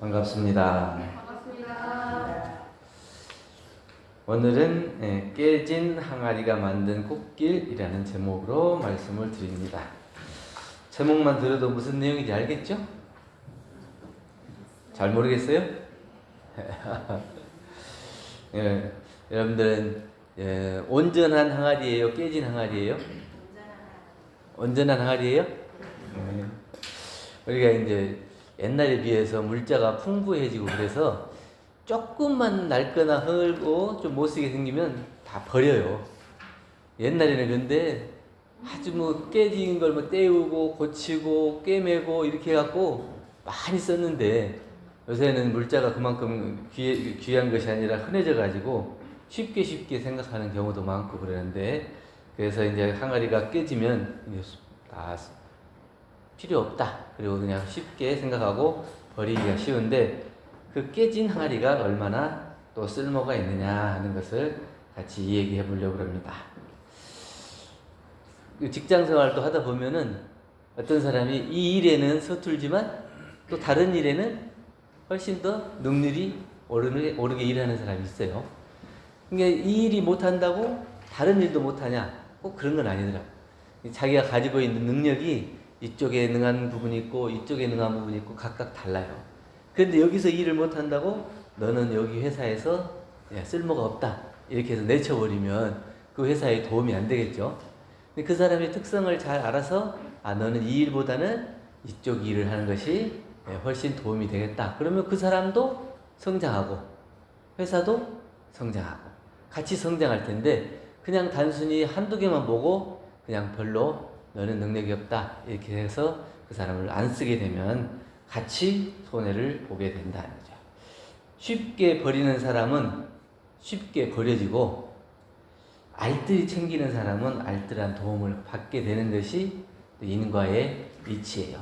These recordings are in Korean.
반갑습니다. 반갑습니다. 오늘은 깨진 항아리가 만든 꽃길이라는 제목으로 말씀을 드립니다. 제목만 들어도 무슨 내용인지 알겠죠? 잘 모르겠어요? 예, 여러분들은 온전한 항아리예요? 깨진 항아리예요? 온전한 항아리예요? 우리가 이제 옛날에 비해서 물자가 풍부해지고 그래서 조금만 낡거나 헐고 좀 못쓰게 생기면 다 버려요. 옛날에는 근데 아주 뭐 깨진 걸 뭐 떼우고 고치고 꿰매고 이렇게 해갖고 많이 썼는데 요새는 물자가 그만큼 귀한 것이 아니라 흔해져 가지고 쉽게 생각하는 경우도 많고 그러는데, 그래서 이제 항아리가 깨지면 이제 다 필요 없다, 그리고 그냥 쉽게 생각하고 버리기가 쉬운데, 그 깨진 항아리가 얼마나 또 쓸모가 있느냐 하는 것을 같이 이야기해 보려고 합니다. 직장 생활도 하다 보면은 어떤 사람이 이 일에는 서툴지만 또 다른 일에는 훨씬 더 능률이 오르게 일하는 사람이 있어요. 그러니까 이 일이 못한다고 다른 일도 못하냐? 꼭 그런 건 아니더라. 자기가 가지고 있는 능력이 이쪽에 능한 부분이 있고 이쪽에 능한 부분이 있고 각각 달라요. 그런데 여기서 일을 못한다고 너는 여기 회사에서 쓸모가 없다 이렇게 해서 내쳐버리면 그 회사에 도움이 안 되겠죠. 근데 그 사람의 특성을 잘 알아서 너는 이 일보다는 이쪽 일을 하는 것이 훨씬 도움이 되겠다. 그러면 그 사람도 성장하고 회사도 성장하고 같이 성장할 텐데, 그냥 단순히 한두 개만 보고 그냥 별로 너는 능력이 없다 이렇게 해서 그 사람을 안 쓰게 되면 같이 손해를 보게 된다는 거죠. 쉽게 버리는 사람은 쉽게 버려지고 알뜰히 챙기는 사람은 알뜰한 도움을 받게 되는 것이 인과의 이치예요.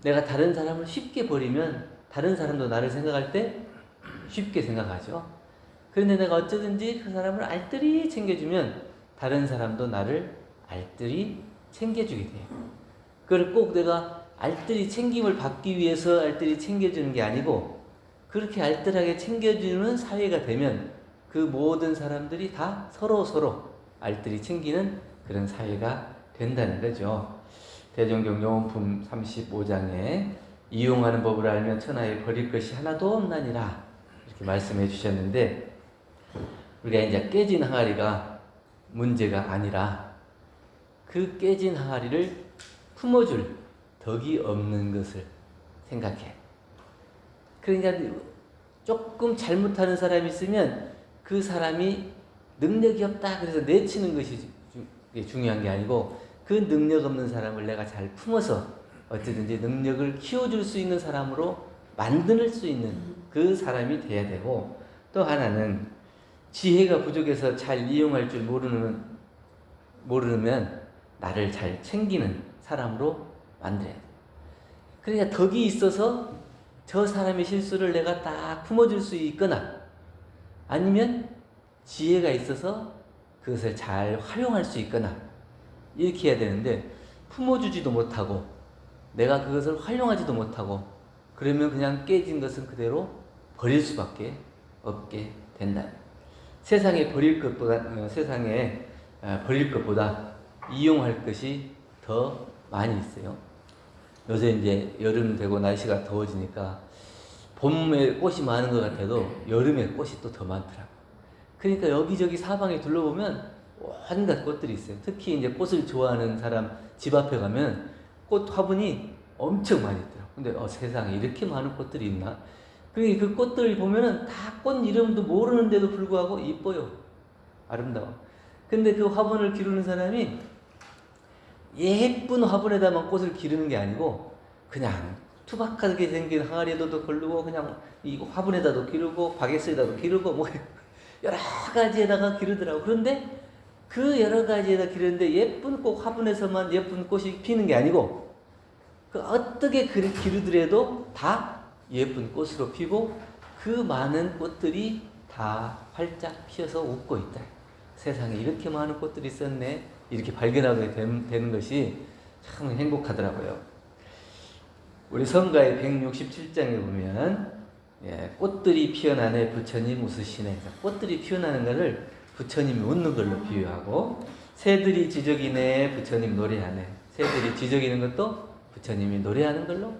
내가 다른 사람을 쉽게 버리면 다른 사람도 나를 생각할 때 쉽게 생각하죠. 그런데 내가 어쩌든지 그 사람을 알뜰히 챙겨주면 다른 사람도 나를 알뜰히 챙겨주게 돼요. 그걸 꼭 내가 알뜰히 챙김을 받기 위해서 알뜰히 챙겨주는 게 아니고, 그렇게 알뜰하게 챙겨주는 사회가 되면 그 모든 사람들이 다 서로 알뜰히 챙기는 그런 사회가 된다는 거죠. 대종경 용품 35장에 이용하는 법을 알면 천하에 버릴 것이 하나도 없나니라 이렇게 말씀해 주셨는데, 우리가 이제 깨진 항아리가 문제가 아니라 그 깨진 항아리를 품어줄 덕이 없는 것을 생각해. 그러니까 조금 잘못하는 사람이 있으면 그 사람이 능력이 없다 그래서 내치는 것이 중요한 게 아니고, 그 능력 없는 사람을 내가 잘 품어서 어쨌든지 능력을 키워줄 수 있는 사람으로 만들 수 있는 그 사람이 돼야 되고, 또 하나는 지혜가 부족해서 잘 이용할 줄 모르면 나를 잘 챙기는 사람으로 만들어야 돼. 그러니까 덕이 있어서 저 사람의 실수를 내가 딱 품어줄 수 있거나, 아니면 지혜가 있어서 그것을 잘 활용할 수 있거나 이렇게 해야 되는데, 품어주지도 못하고 내가 그것을 활용하지도 못하고 그러면 그냥 깨진 것은 그대로 버릴 수밖에 없게 된다. 세상에 버릴 것보다 이용할 것이 더 많이 있어요. 요새 이제 여름 되고 날씨가 더워지니까 봄에 꽃이 많은 것 같아도 여름에 꽃이 또 더 많더라고. 그러니까 여기저기 사방에 둘러보면 온갖 꽃들이 있어요. 특히 이제 꽃을 좋아하는 사람 집 앞에 가면 꽃 화분이 엄청 많이 있더라고. 근데 세상에 이렇게 많은 꽃들이 있나? 그 꽃들 보면은 다 꽃 이름도 모르는데도 불구하고 이뻐요. 아름다워. 근데 그 화분을 기르는 사람이 예쁜 화분에다만 꽃을 기르는 게 아니고 그냥 투박하게 생긴 항아리에도 걸르고 그냥 이 화분에다도 기르고 바게스에다도 기르고 뭐 여러 가지에다가 기르더라고. 그런데 그 여러 가지에다 기르는데 예쁜 꽃 화분에서만 예쁜 꽃이 피는 게 아니고, 그 어떻게 기르더라도 다 예쁜 꽃으로 피고 그 많은 꽃들이 다 활짝 피어서 웃고 있다. 세상에 이렇게 많은 꽃들이 있었네. 이렇게 발견하게 되는 것이 참 행복하더라고요. 우리 성가의 167장에 보면 꽃들이 피어나네 부처님 웃으시네. 꽃들이 피어나는 것을 부처님이 웃는 걸로 비유하고, 새들이 지저귀네 부처님 노래하네. 새들이 지저귀는 것도 부처님이 노래하는 걸로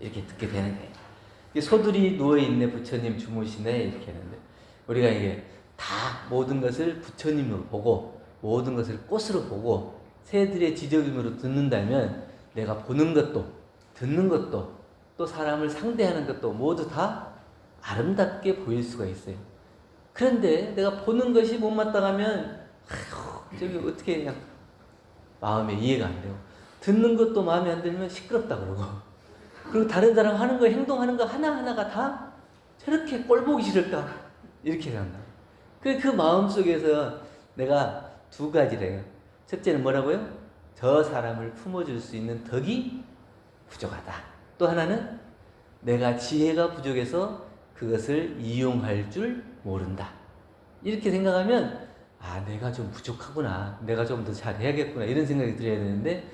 이렇게 듣게 되는 거예요. 소들이 누워있네 부처님 주무시네 이렇게 하는데, 우리가 이게 다 모든 것을 부처님으로 보고 모든 것을 꽃으로 보고 새들의 지저귀으로 듣는다면, 내가 보는 것도 듣는 것도 또 사람을 상대하는 것도 모두 다 아름답게 보일 수가 있어요. 그런데 내가 보는 것이 못마땅하면 저기 어떻게 그냥 마음에 이해가 안 되고, 듣는 것도 마음에 안 들면 시끄럽다 그러고, 그리고 다른 사람 하는 거 행동하는 거 하나하나가 다 저렇게 꼴보기 싫을까 이렇게 생각한다. 그 마음 속에서 내가 두 가지래요. 첫째는 뭐라고요? 저 사람을 품어줄 수 있는 덕이 부족하다. 또 하나는 내가 지혜가 부족해서 그것을 이용할 줄 모른다. 이렇게 생각하면 내가 좀 부족하구나, 내가 좀 더 잘해야겠구나 이런 생각이 들어야 되는데,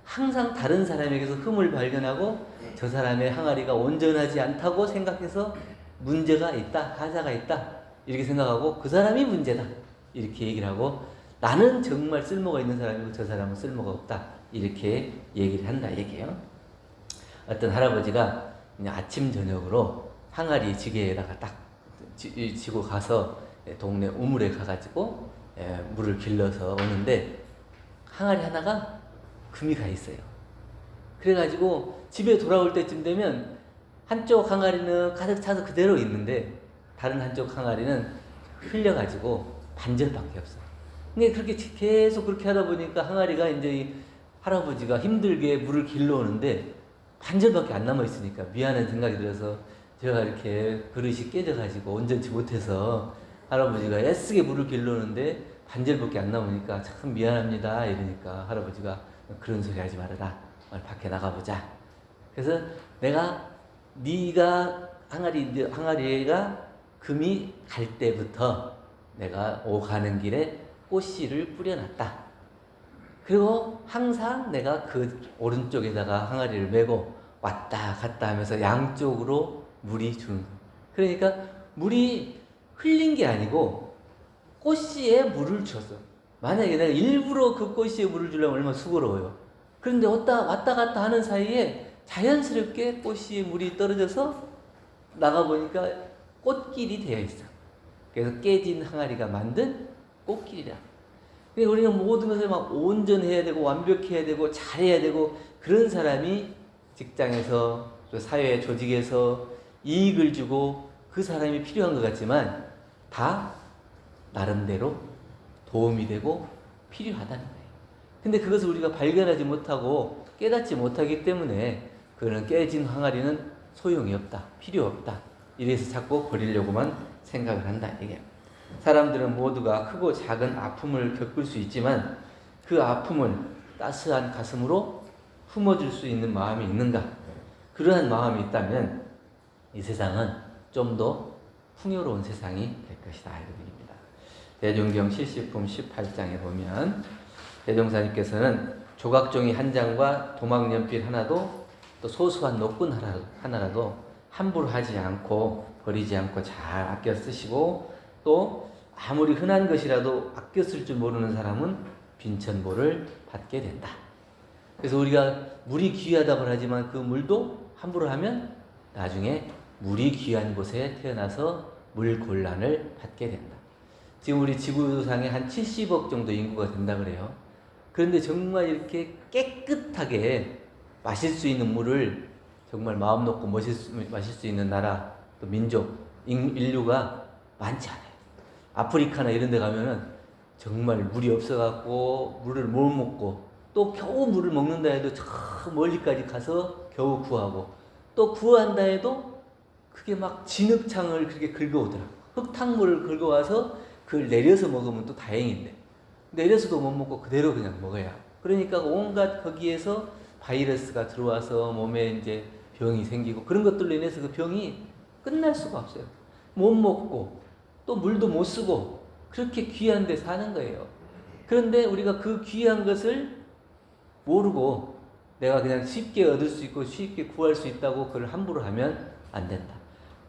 항상 다른 사람에게서 흠을 발견하고 저 사람의 항아리가 온전하지 않다고 생각해서 문제가 있다, 하자가 있다 이렇게 생각하고 그 사람이 문제다 이렇게 얘기를 하고, 나는 정말 쓸모가 있는 사람이고 저 사람은 쓸모가 없다 이렇게 얘기를 한다 얘기예요. 어떤 할아버지가 아침 저녁으로 항아리 지게에다가 딱 지고 가서 동네 우물에 가가지고 물을 길러서 오는데, 항아리 하나가 금이 가 있어요. 그래가지고 집에 돌아올 때쯤 되면 한쪽 항아리는 가득 차서 그대로 있는데 다른 한쪽 항아리는 흘려가지고 반절밖에 없어요. 근데 그렇게 계속 그렇게 하다 보니까 항아리가 이제 이 할아버지가 힘들게 물을 길러오는데 반절밖에 안 남아있으니까 미안한 생각이 들어서, 제가 이렇게 그릇이 깨져가지고 온전치 못해서 할아버지가 애쓰게 물을 길러오는데 반절밖에 안 남으니까 참 미안합니다 이러니까, 할아버지가 그런 소리 하지 말아라, 밖에 나가보자. 그래서 네가 항아리가 금이 갈 때부터 내가 오가는 길에 꽃씨를 뿌려놨다. 그리고 항상 내가 그 오른쪽에다가 항아리를 메고 왔다 갔다 하면서 양쪽으로 물이 주는 거예요. 그러니까 물이 흘린 게 아니고 꽃씨에 물을 줬어. 만약에 내가 일부러 그 꽃씨에 물을 주려면 얼마나 수고로워요. 그런데 왔다 갔다 하는 사이에 자연스럽게 꽃씨에 물이 떨어져서 나가보니까 꽃길이 되어 있어. 그래서 깨진 항아리가 만든 꽃길이라. 근데 우리는 모든 것을 막 온전해야 되고 완벽해야 되고 잘해야 되고, 그런 사람이 직장에서 또 사회 조직에서 이익을 주고 그 사람이 필요한 것 같지만 다 나름대로 도움이 되고 필요하다는 거예요. 근데 그것을 우리가 발견하지 못하고 깨닫지 못하기 때문에 그거는 깨진 항아리는 소용이 없다, 필요 없다, 이래서 자꾸 버리려고만 생각을 한다 이게. 사람들은 모두가 크고 작은 아픔을 겪을 수 있지만 그 아픔을 따스한 가슴으로 품어줄 수 있는 마음이 있는가? 그러한 마음이 있다면 이 세상은 좀 더 풍요로운 세상이 될 것이다 이런 얘기입니다. 대종경 70품 18장에 보면 대종사님께서는 조각종이 한 장과 도막연필 하나도 또 소소한 노끈 하나라도 함부로 하지 않고 버리지 않고 잘 아껴 쓰시고, 또 아무리 흔한 것이라도 아껴 쓸 줄 모르는 사람은 빈천보를 받게 된다. 그래서 우리가 물이 귀하다고 하지만 그 물도 함부로 하면 나중에 물이 귀한 곳에 태어나서 물곤란을 받게 된다. 지금 우리 지구상에 한 70억 정도 인구가 된다 그래요. 그런데 정말 이렇게 깨끗하게 마실 수 있는 물을 정말 마음 놓고 마실 수 있는 나라, 또 민족, 인류가 많지 않아요. 아프리카나 이런 데 가면은 정말 물이 없어갖고 물을 못 먹고, 또 겨우 물을 먹는다 해도 저 멀리까지 가서 겨우 구하고, 또 구한다 해도 그게 막 진흙창을 그렇게 긁어오더라고. 흙탕물을 긁어와서 그걸 내려서 먹으면 또 다행인데 내려서도 못 먹고 그대로 그냥 먹어야. 그러니까 온갖 거기에서 바이러스가 들어와서 몸에 이제 병이 생기고, 그런 것들로 인해서 그 병이 끝날 수가 없어요. 못 먹고 또 물도 못 쓰고 그렇게 귀한 데 사는 거예요. 그런데 우리가 그 귀한 것을 모르고 내가 그냥 쉽게 얻을 수 있고 쉽게 구할 수 있다고 그걸 함부로 하면 안 된다.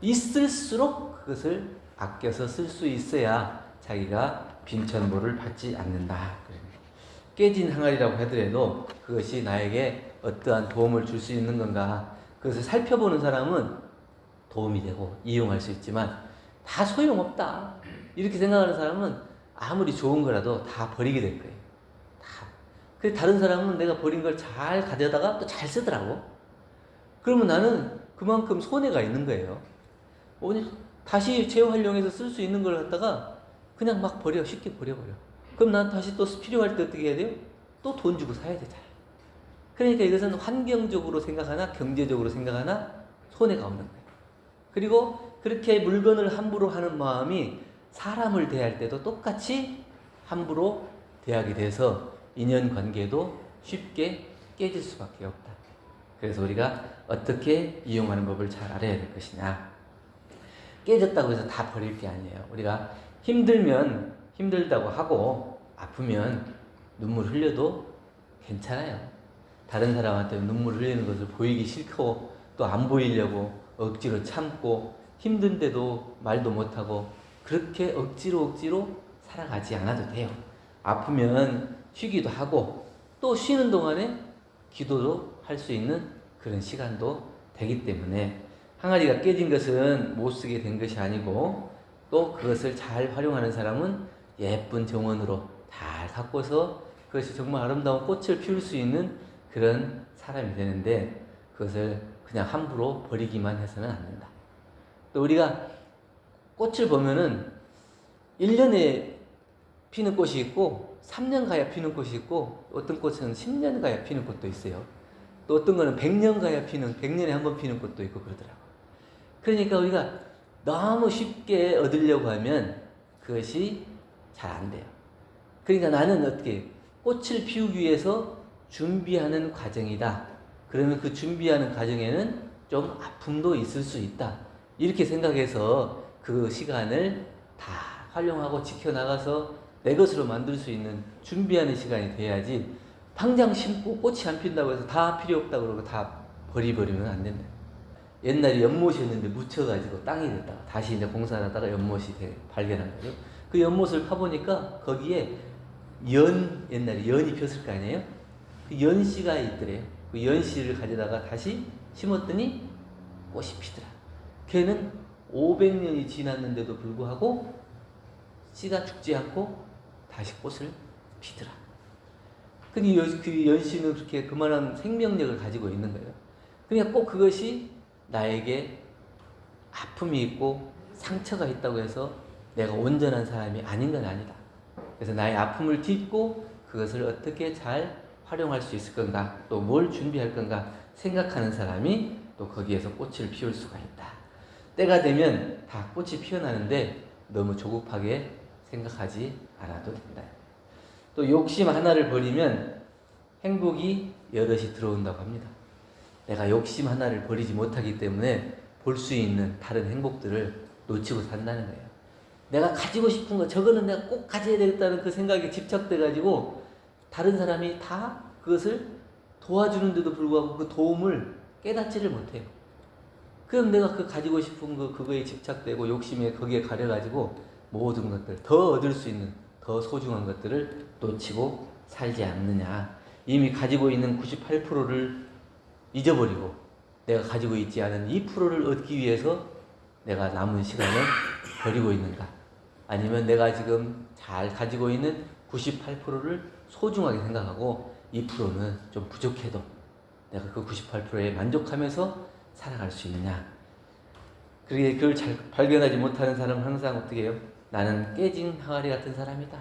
있을수록 그것을 아껴서 쓸 수 있어야 자기가 빈천보를 받지 않는다. 깨진 항아리라고 하더라도 그것이 나에게 어떠한 도움을 줄 수 있는 건가, 그것을 살펴보는 사람은 도움이 되고 이용할 수 있지만 다 소용없다 이렇게 생각하는 사람은 아무리 좋은 거라도 다 버리게 될 거예요. 다. 그래서 다른 사람은 내가 버린 걸 잘 가져다가 또 잘 쓰더라고. 그러면 나는 그만큼 손해가 있는 거예요. 다시 재활용해서 쓸 수 있는 걸 갖다가 그냥 막 버려, 쉽게 버려버려. 그럼 난 다시 또 필요할 때 어떻게 해야 돼요? 또 돈 주고 사야 되잖아요. 그러니까 이것은 환경적으로 생각하나 경제적으로 생각하나 손해가 없는 거예요. 그리고 그렇게 물건을 함부로 하는 마음이 사람을 대할 때도 똑같이 함부로 대하게 돼서 인연관계도 쉽게 깨질 수밖에 없다. 그래서 우리가 어떻게 이용하는 법을 잘 알아야 될 것이냐. 깨졌다고 해서 다 버릴 게 아니에요. 우리가 힘들면 힘들다고 하고 아프면 눈물 흘려도 괜찮아요. 다른 사람한테 눈물 흘리는 것을 보이기 싫고 또 안 보이려고 억지로 참고 힘든데도 말도 못하고 그렇게 억지로 살아가지 않아도 돼요. 아프면 쉬기도 하고 또 쉬는 동안에 기도도 할 수 있는 그런 시간도 되기 때문에 항아리가 깨진 것은 못 쓰게 된 것이 아니고 또 그것을 잘 활용하는 사람은 예쁜 정원으로 잘 가꿔서 그것이 정말 아름다운 꽃을 피울 수 있는 그런 사람이 되는데 그것을 그냥 함부로 버리기만 해서는 안 된다. 또 우리가 꽃을 보면은 1년에 피는 꽃이 있고 3년 가야 피는 꽃이 있고 어떤 꽃은 10년 가야 피는 꽃도 있어요. 또 어떤 거는 100년 가야 피는 100년에 한 번 피는 꽃도 있고 그러더라고요. 그러니까 우리가 너무 쉽게 얻으려고 하면 그것이 잘 안 돼요. 그러니까 나는 어떻게 꽃을 피우기 위해서 준비하는 과정이다. 그러면 그 준비하는 과정에는 좀 아픔도 있을 수 있다. 이렇게 생각해서 그 시간을 다 활용하고 지켜나가서 내 것으로 만들 수 있는 준비하는 시간이 돼야지 당장 심고 꽃이 안 핀다고 해서 다 필요 없다고 그러고 다 버리면 안 된다. 옛날에 연못이었는데 묻혀가지고 땅이 됐다가 다시 이제 공사를 하다가 연못이 발견한 거죠. 그 연못을 파보니까 거기에 옛날에 연이 폈을 거 아니에요? 그 연씨가 있더래요. 그 연씨를 가져다가 다시 심었더니 꽃이 피더라. 걔는 500년이 지났는데도 불구하고 씨가 죽지 않고 다시 꽃을 피더라. 그 연씨는 그렇게 그만한 생명력을 가지고 있는 거예요. 그러니까 꼭 그것이 나에게 아픔이 있고 상처가 있다고 해서 내가 온전한 사람이 아닌 건 아니다. 그래서 나의 아픔을 딛고 그것을 어떻게 잘 활용할 수 있을 건가, 또 뭘 준비할 건가 생각하는 사람이 또 거기에서 꽃을 피울 수가 있다. 때가 되면 다 꽃이 피어나는데 너무 조급하게 생각하지 않아도 된다. 또 욕심 하나를 버리면 행복이 여럿이 들어온다고 합니다. 내가 욕심 하나를 버리지 못하기 때문에 볼 수 있는 다른 행복들을 놓치고 산다는 거예요. 내가 가지고 싶은 거 저거는 내가 꼭 가져야 되겠다는 그 생각에 집착돼 가지고 다른 사람이 다 그것을 도와주는데도 불구하고 그 도움을 깨닫지를 못해요. 그럼 내가 그 가지고 싶은 거 그거에 집착되고 욕심에 거기에 가려가지고 모든 것들 더 얻을 수 있는 더 소중한 것들을 놓치고 살지 않느냐. 이미 가지고 있는 98%를 잊어버리고 내가 가지고 있지 않은 2%를 얻기 위해서 내가 남은 시간을 버리고 있는가? 아니면 내가 지금 잘 가지고 있는 98%를 소중하게 생각하고 2%는 좀 부족해도 내가 그 98%에 만족하면서 살아갈 수 있느냐? 그걸 잘 발견하지 못하는 사람은 항상 어떻게 해요? 나는 깨진 항아리 같은 사람이다.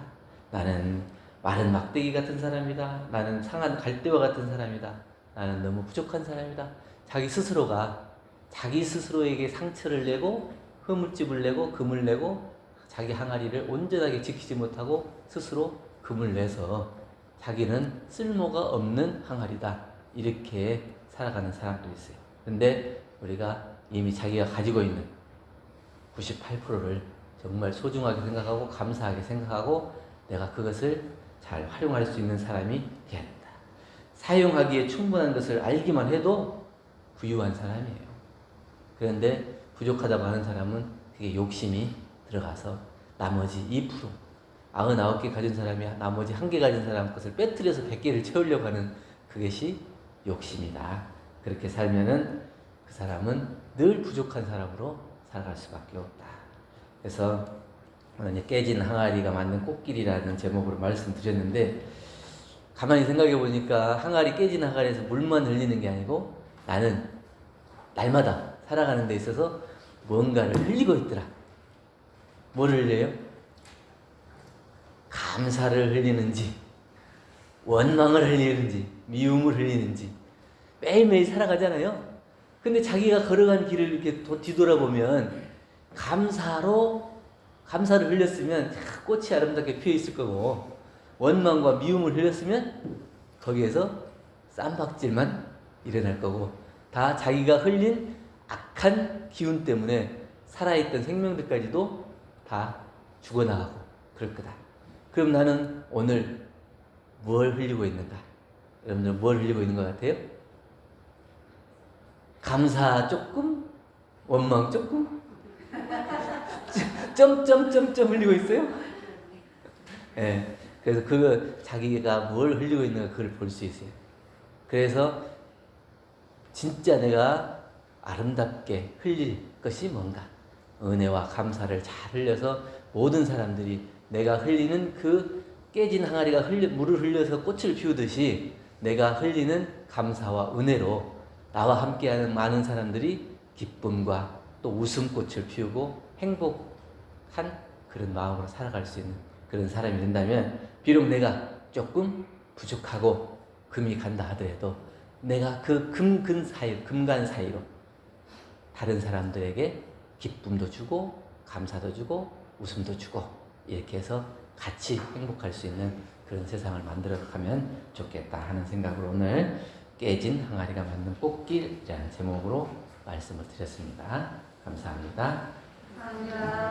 나는 마른 막대기 같은 사람이다. 나는 상한 갈대와 같은 사람이다. 나는 너무 부족한 사람이다. 자기 스스로가 자기 스스로에게 상처를 내고 허물집을 내고 금을 내고 자기 항아리를 온전하게 지키지 못하고 스스로 금을 내서 자기는 쓸모가 없는 항아리다. 이렇게 살아가는 사람도 있어요. 근데 우리가 이미 자기가 가지고 있는 98%를 정말 소중하게 생각하고 감사하게 생각하고 내가 그것을 잘 활용할 수 있는 사람이 돼야 된다. 사용하기에 충분한 것을 알기만 해도 부유한 사람이에요. 그런데 부족하다고 하는 사람은 그게 욕심이 들어가서 나머지 2%, 99개 가진 사람이 나머지 1개 가진 사람 것을 빼뜨려서 100개를 채우려고 하는 그것이 욕심이다. 그렇게 살면은 그 사람은 늘 부족한 사람으로 살아갈 수밖에 없다. 그래서 오늘 깨진 항아리가 만든 꽃길이라는 제목으로 말씀드렸는데, 가만히 생각해 보니까 항아리, 깨진 항아리에서 물만 흘리는 게 아니고 나는 날마다 살아가는 데 있어서 뭔가를 흘리고 있더라. 뭐를 흘려요? 감사를 흘리는지, 원망을 흘리는지, 미움을 흘리는지 매일매일 살아가잖아요. 근데 자기가 걸어간 길을 이렇게 뒤돌아보면 감사를 흘렸으면 꽃이 아름답게 피어 있을 거고, 원망과 미움을 흘렸으면 거기에서 쌈박질만 일어날 거고, 다 자기가 흘린 악한 기운 때문에 살아있던 생명들까지도 다 죽어나가고 그럴 거다. 그럼 나는 오늘 뭘 흘리고 있는가? 여러분들 뭘 흘리고 있는 것 같아요? 감사 조금? 원망 조금? 점점점점 흘리고 있어요? 네, 그래서 자기가 뭘 흘리고 있는가 그걸 볼 수 있어요. 그래서 진짜 내가 아름답게 흘릴 것이 뭔가, 은혜와 감사를 잘 흘려서 모든 사람들이 내가 흘리는 그 깨진 항아리가 물을 흘려서 꽃을 피우듯이 내가 흘리는 감사와 은혜로 나와 함께하는 많은 사람들이 기쁨과 또 웃음꽃을 피우고 행복한 그런 마음으로 살아갈 수 있는 그런 사람이 된다면, 비록 내가 조금 부족하고 금이 간다 하더라도 내가 그 금간 사이로 다른 사람들에게 기쁨도 주고 감사도 주고 웃음도 주고 이렇게 해서 같이 행복할 수 있는 그런 세상을 만들어 가면 좋겠다 하는 생각으로 오늘 깨진 항아리가 만든 꽃길이라는 제목으로 말씀을 드렸습니다. 감사합니다. 감사합니다.